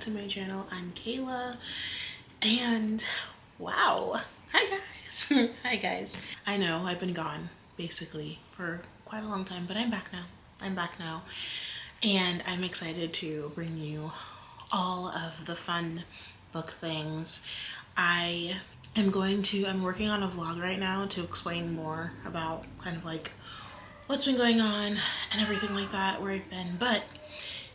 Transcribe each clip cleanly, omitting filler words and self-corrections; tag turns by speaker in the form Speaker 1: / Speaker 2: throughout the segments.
Speaker 1: to my channel. I'm Kayla, and wow, hi guys. Hi guys. I know I've been gone basically for quite a long time, but I'm back now. And I'm excited to bring you all of the fun book things. I'm working on a vlog right now to explain more about kind of like what's been going on and everything like that, where I've been. But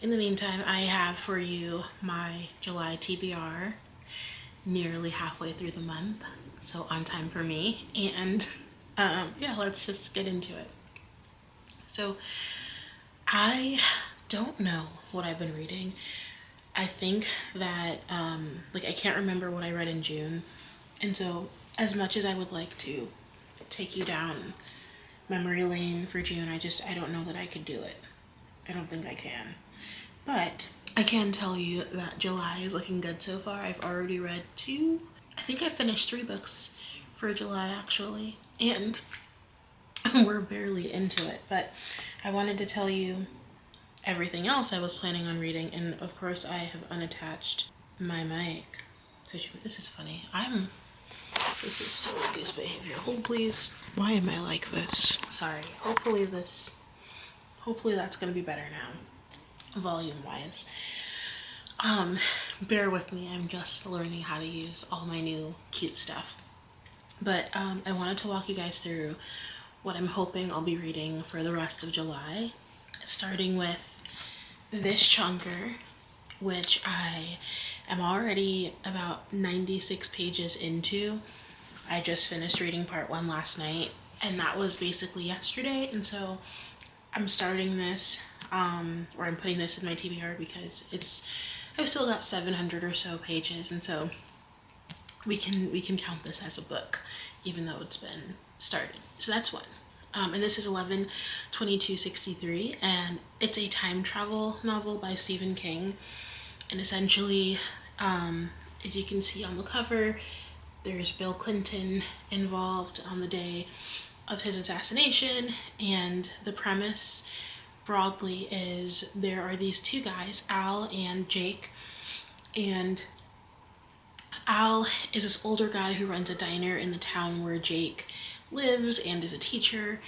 Speaker 1: in the meantime, I have for you my July TBR, nearly halfway through the month, so on time for me. And yeah, let's just get into it. So I don't know what I've been reading. I think that like I can't remember what I read in June, and so as much as I would like to take you down memory lane for June, I don't know that I could do it. I don't think I can. But I can tell you that July is looking good so far. I've already read I think I finished 3 books for July actually, and we're barely into it. But I wanted to tell you everything else I was planning on reading, and of course I have unattached my mic. So this is funny. This is silly goose behavior. Hold please. Why am I like this? Sorry. Hopefully that's gonna be better now, volume wise. Bear with me. I'm just learning how to use all my new cute stuff. But I wanted to walk you guys through what I'm hoping I'll be reading for the rest of July, starting with this chunker, which I am already about 96 pages into. I just finished reading part 1 last night, and that was basically yesterday, and so I'm starting this, or I'm putting this in my TBR because I've still got 700 or so pages, and so we can count this as a book, even though it's been started. So that's one. And this is 11/22/63, and it's a time travel novel by Stephen King. And essentially, as you can see on the cover, there's Bill Clinton involved on the day of his assassination, and the premise broadly is there are these 2 guys, Al and Jake, and Al is this older guy who runs a diner in the town where Jake lives and is a teacher,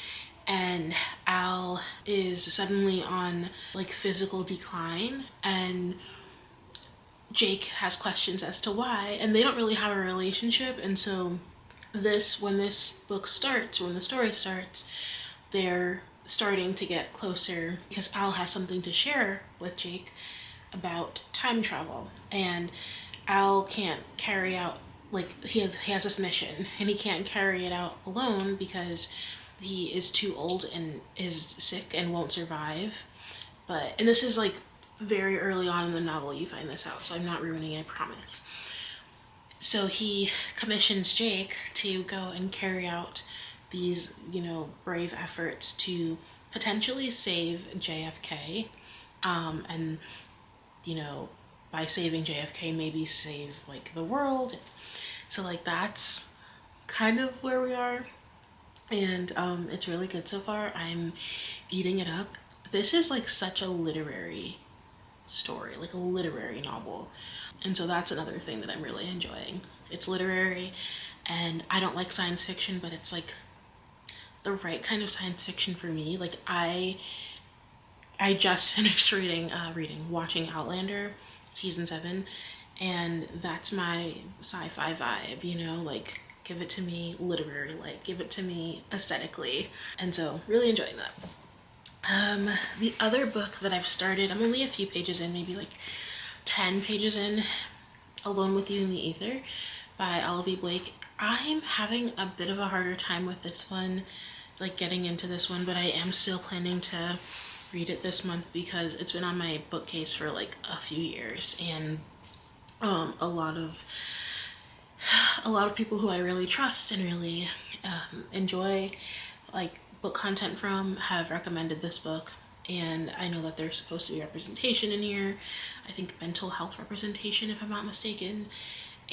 Speaker 1: and Al is suddenly on like physical decline, and Jake has questions as to why, and they don't really have a relationship. And so when the story starts, they're starting to get closer because Al has something to share with Jake about time travel, and Al can't carry out, like, he has this mission and he can't carry it out alone because he is too old and is sick and won't survive. And this is like very early on in the novel you find this out, so I'm not ruining it, I promise. So he commissions Jake to go and carry out these, brave efforts to potentially save JFK, and, by saving JFK, maybe save, like, the world. So, like, that's kind of where we are, and it's really good so far. I'm eating it up. This is, like, such a literary story, like a literary novel, and so that's another thing that I'm really enjoying. It's literary, and I don't like science fiction, but it's like the right kind of science fiction for me. Like I just finished watching Outlander season 7, and that's my sci-fi vibe, like give it to me literary, like give it to me aesthetically, and so really enjoying that. The other book that I've started, I'm only a few pages in, maybe like 10 pages in, Alone with You in the Ether by Olivia Blake. I'm having a bit of a harder time with this one, like getting into this one, but I am still planning to read it this month because it's been on my bookcase for like a few years, and a lot of people who I really trust and really enjoy like book content from have recommended this book, and I know that there's supposed to be representation in here. I think mental health representation, if I'm not mistaken,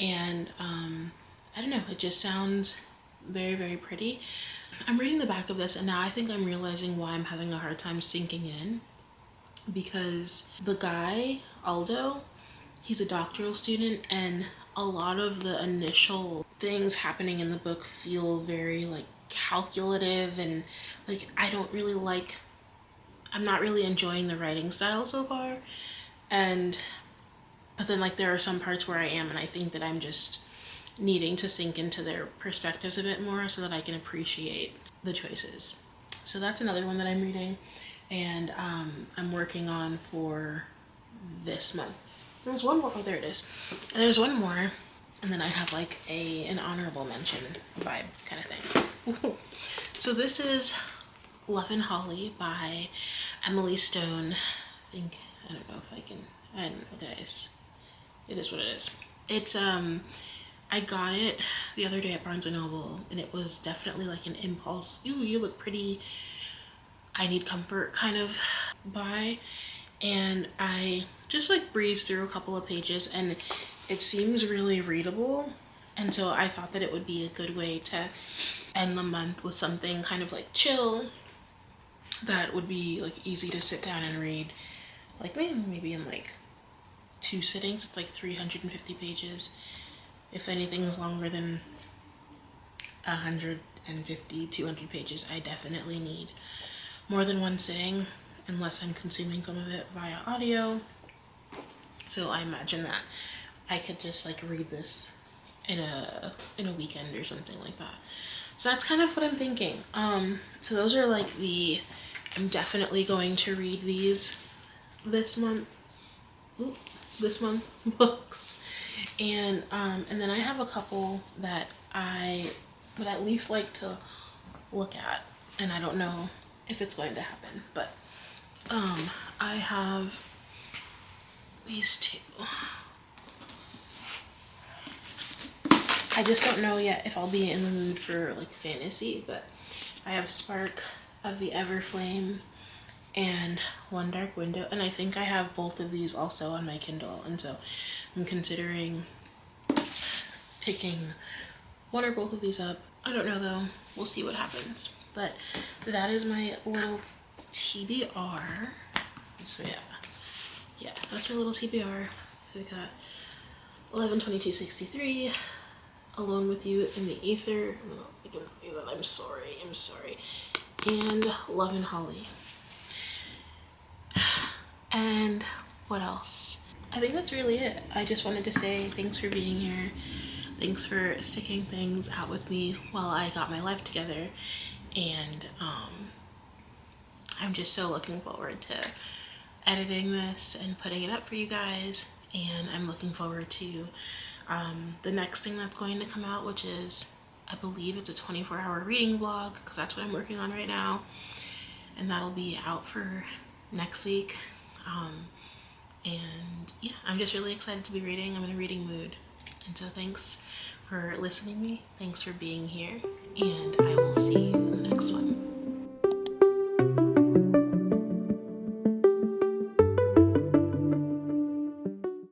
Speaker 1: and I don't know, it just sounds very, very pretty. I'm reading the back of this, and now I think I'm realizing why I'm having a hard time sinking in, because the guy, Aldo, he's a doctoral student, and a lot of the initial things happening in the book feel very like calculative, and like I'm not really enjoying the writing style so far. But then like there are some parts where I am, and I think that I'm just needing to sink into their perspectives a bit more so that I can appreciate the choices. So that's another one that I'm reading, and I'm working on for this month. There's one more. Oh, there it is. There's one more, and then I have like an honorable mention vibe kind of thing. So this is Love and Holly by Emily Stone. I don't know if I can. I don't know, guys. It is what it is. It's I got it the other day at Barnes & Noble, and it was definitely like an impulse, ooh, you look pretty, I need comfort kind of buy. And I just like breezed through a couple of pages, and it seems really readable. And so I thought that it would be a good way to end the month with something kind of like chill that would be like easy to sit down and read. Like maybe in like 2 sittings. It's like 350 pages. If anything is longer than 150, 200 pages, I definitely need more than 1 sitting, unless I'm consuming some of it via audio. So I imagine that I could just like read this in a weekend or something like that. So that's kind of what I'm thinking. So those are like I'm definitely going to read these this month books. And then I have a couple that I would at least like to look at, and I don't know if it's going to happen, but I have these 2. I just don't know yet if I'll be in the mood for like fantasy, but I have Spark of the Everflame and One Dark Window, and I think I have both of these also on my Kindle, and so I'm considering picking one or both of these up. I don't know though, we'll see what happens. But that is my little TBR. So yeah, that's my little TBR. So we got 11/22/63, Alone with You in the Ether. I can say that I'm sorry. And Love and Holly. And what else? I think that's really it. I just wanted to say thanks for being here. Thanks for sticking things out with me while I got my life together. And I'm just so looking forward to editing this and putting it up for you guys. And I'm looking forward to the next thing that's going to come out, which is, I believe it's a 24-hour reading vlog, because that's what I'm working on right now. And that'll be out for next week. And yeah, I'm just really excited to be reading. I'm in a reading mood. And so thanks for listening to me. Thanks for being here. And I will see you in the next one.